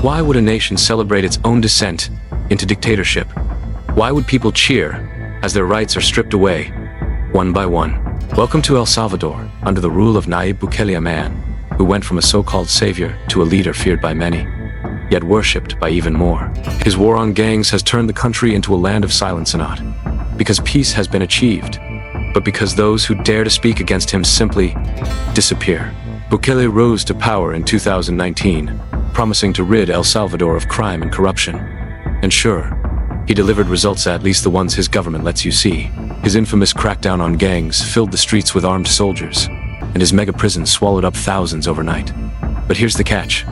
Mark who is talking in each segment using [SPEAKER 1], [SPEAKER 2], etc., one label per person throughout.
[SPEAKER 1] Why would a nation celebrate its own descent into dictatorship? Why would people cheer as their rights are stripped away, one by one? Welcome to El Salvador, under the rule of Nayib Bukele, a man who went from a so-called savior to a leader feared by many, yet worshipped by even more. His war on gangs has turned the country into a land of silence, and not because peace has been achieved, but because those who dare to speak against him simply disappear. Bukele rose to power in 2019, promising to rid El Salvador of crime and corruption. And sure, he delivered results, at least the ones his government lets you see. His infamous crackdown on gangs filled the streets with armed soldiers, and his mega prison swallowed up thousands overnight. But here's the catch.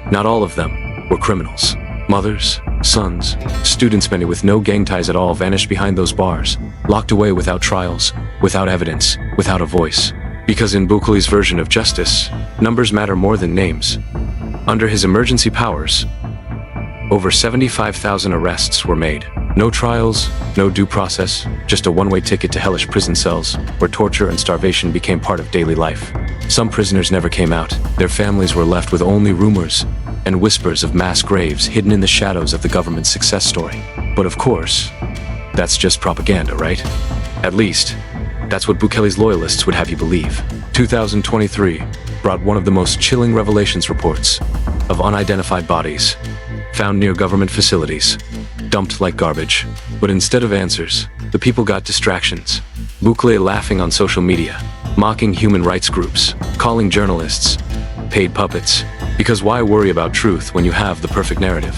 [SPEAKER 1] Not all of them were criminals. Mothers, sons, students, many with no gang ties at all, vanished behind those bars, locked away without trials, without evidence, without a voice. Because in Bukele's version of justice, numbers matter more than names. Under his emergency powers, over 75,000 arrests were made. No trials, no due process, just a one-way ticket to hellish prison cells, where torture and starvation became part of daily life. Some prisoners never came out. Their families were left with only rumors and whispers of mass graves hidden in the shadows of the government's success story. But of course, that's just propaganda, right? At least, that's what Bukele's loyalists would have you believe. 2023 brought one of the most chilling revelations: reports of unidentified bodies found near government facilities, dumped like garbage. But instead of answers, the people got distractions. Bukele laughing on social media, mocking human rights groups, calling journalists paid puppets. Because why worry about truth when you have the perfect narrative?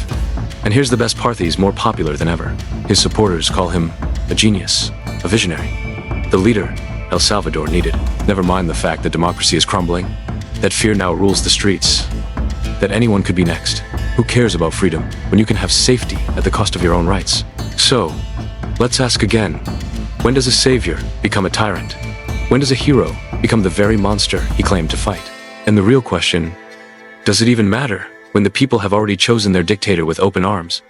[SPEAKER 1] And here's the best part: he's more popular than ever. His supporters call him a genius, a visionary, the leader El Salvador needed. Never mind the fact that democracy is crumbling, that fear now rules the streets, that anyone could be next. Who cares about freedom when you can have safety at the cost of your own rights? So, let's ask again, when does a savior become a tyrant? When does a hero become the very monster he claimed to fight? And the real question, does it even matter when the people have already chosen their dictator with open arms?